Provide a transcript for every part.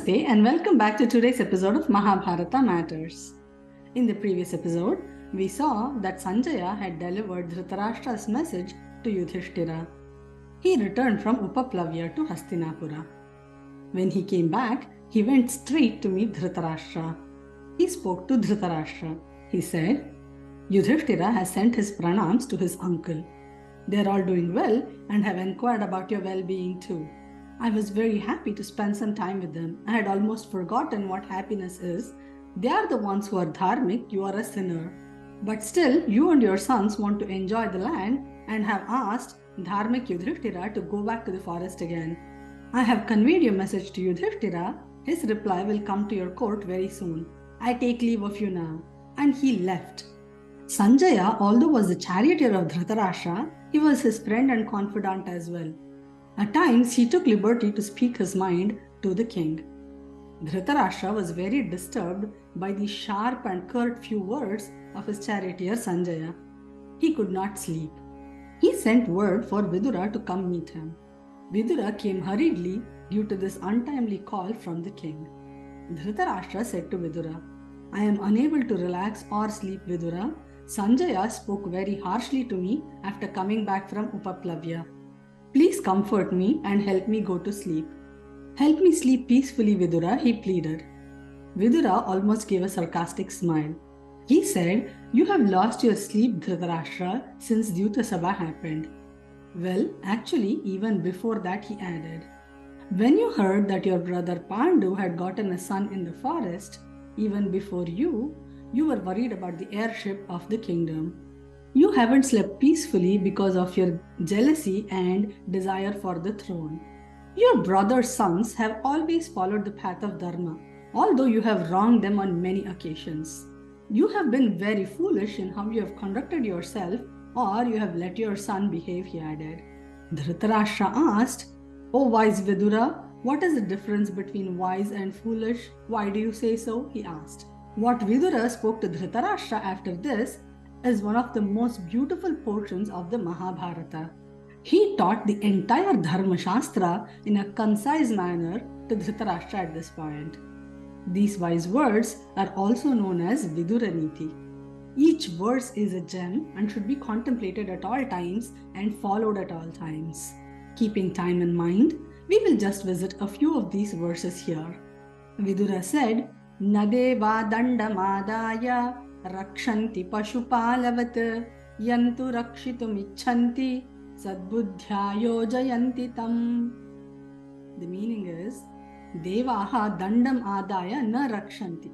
Namaste and welcome back to today's episode of Mahabharata Matters. In the previous episode, we saw that Sanjaya had delivered Dhritarashtra's message to Yudhishthira. He returned from Upaplavya to Hastinapura. When he came back, he went straight to meet Dhritarashtra. He spoke to Dhritarashtra. He said, Yudhishthira has sent his pranams to his uncle. They are all doing well and have inquired about your well-being too. I was very happy to spend some time with them. I had almost forgotten what happiness is. They are the ones who are dharmic, you are a sinner. But still, you and your sons want to enjoy the land and have asked dharmic Yudhishthira to go back to the forest again. I have conveyed your message to Yudhishthira. His reply will come to your court very soon. I take leave of you now. And he left. Sanjaya, although was the charioteer of Dhritarashtra, he was his friend and confidant as well. At times, he took liberty to speak his mind to the king. Dhritarashtra was very disturbed by the sharp and curt few words of his charioteer Sanjaya. He could not sleep. He sent word for Vidura to come meet him. Vidura came hurriedly due to this untimely call from the king. Dhritarashtra said to Vidura, I am unable to relax or sleep, Vidura. Sanjaya spoke very harshly to me after coming back from Upaplavya. Please comfort me and help me go to sleep. Help me sleep peacefully, Vidura, he pleaded. Vidura almost gave a sarcastic smile. He said, You have lost your sleep, Dhritarashtra, since Dyuta Sabha happened. Well, actually, even before that, he added, when you heard that your brother Pandu had gotten a son in the forest, even before you were worried about the heirship of the kingdom. You haven't slept peacefully because of your jealousy and desire for the throne. Your brother's sons have always followed the path of Dharma, although you have wronged them on many occasions. You have been very foolish in how you have conducted yourself, or you have let your son behave, he added. Dhritarashtra asked, O wise Vidura, what is the difference between wise and foolish? Why do you say so? He asked. What Vidura spoke to Dhritarashtra after this is one of the most beautiful portions of the Mahabharata. He taught the entire Dharma Shastra in a concise manner to Dhritarashtra at this point. These wise words are also known as Vidura Nīti. Each verse is a gem and should be contemplated at all times and followed at all times. Keeping time in mind, we will just visit a few of these verses here. Vidura said, Nadeva dandamadaya rakshanti pashupalavata yantu rakshitum icchanti sadbuddhya yojayanti tam. The meaning is, Devaha dandam adaya na rakshanti.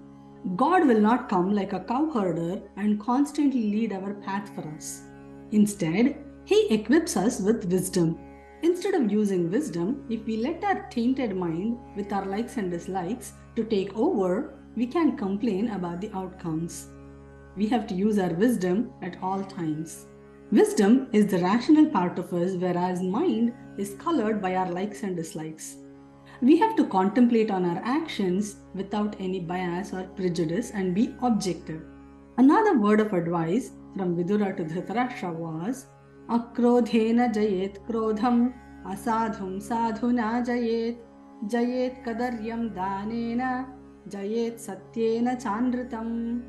God will not come like a cowherder and constantly lead our path for us. Instead, He equips us with wisdom. Instead of using wisdom, if we let our tainted mind with our likes and dislikes to take over, we can complain about the outcomes. We have to use our wisdom at all times. Wisdom is the rational part of us, whereas mind is colored by our likes and dislikes. We have to contemplate on our actions without any bias or prejudice and be objective. Another word of advice from Vidura to Dhritarashtra was, Akrodhena jayet krodham, asadhum sadhuna jayet, jayet kadaryam danena, jayet satyena chandritam.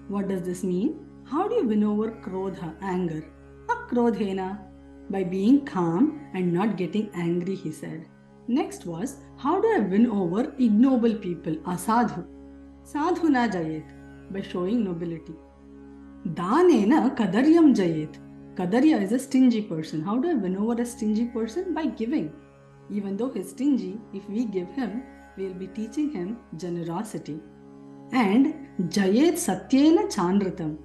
What does this mean? How do you win over krodha, anger? Akrodhena, by being calm and not getting angry, he said. Next was, how do I win over ignoble people, asadhu? Sadhuna jayet, by showing nobility. Danena kadaryam jayet. Kadarya is a stingy person. How do I win over a stingy person? By giving. Even though he's stingy, if we give him, we'll be teaching him generosity. And Jayet Satyena Chandritam,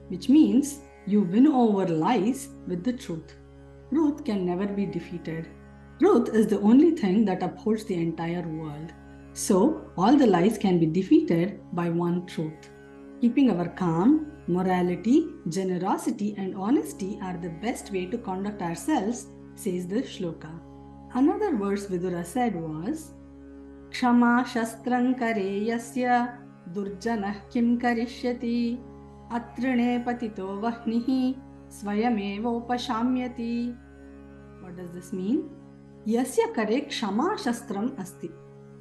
which means you win over lies with the truth. Truth can never be defeated. Truth is the only thing that upholds the entire world. So, all the lies can be defeated by one truth. Keeping our calm, morality, generosity and honesty are the best way to conduct ourselves, says the shloka. Another verse Vidura said was, Kshama shastram kare yasya durjanah kim karishyati atrine patito vahnihi swayamevo pashamyati. What does this mean? Yasya kare kshama shastram asti.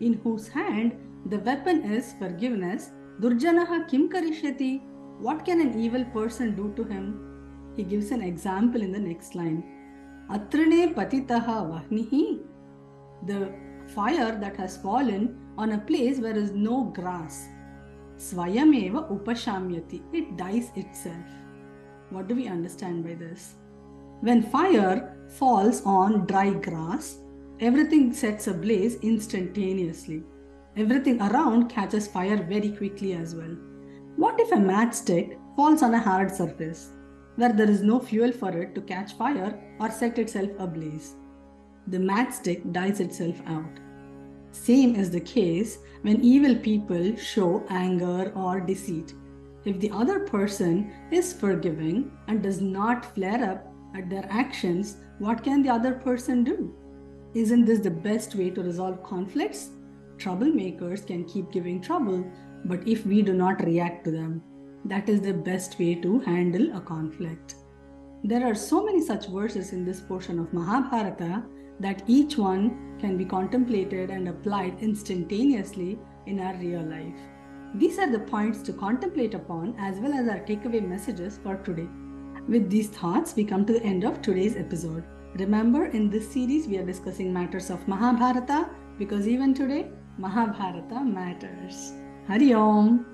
in whose hand the weapon is forgiveness, Durjanaha kim karishyati? What can an evil person do to him? He gives an example in the next line. Atrane patitaha vahnihi. The fire that has fallen on a place where there is no grass. Swayameva upashamyati. It dies itself. What do we understand by this? When fire falls on dry grass, everything sets ablaze instantaneously. Everything around catches fire very quickly as well. What if a matchstick falls on a hard surface where there is no fuel for it to catch fire or set itself ablaze? The matchstick dies itself out. Same is the case when evil people show anger or deceit. If the other person is forgiving and does not flare up at their actions, what can the other person do? Isn't this the best way to resolve conflicts? Troublemakers can keep giving trouble, but if we do not react to them, that is the best way to handle a conflict. There are so many such verses in this portion of Mahabharata that each one can be contemplated and applied instantaneously in our real life. These are the points to contemplate upon as well as our takeaway messages for today. With these thoughts, we come to the end of today's episode. Remember, in this series, we are discussing matters of Mahabharata because even today, Mahabharata matters. Hari Om!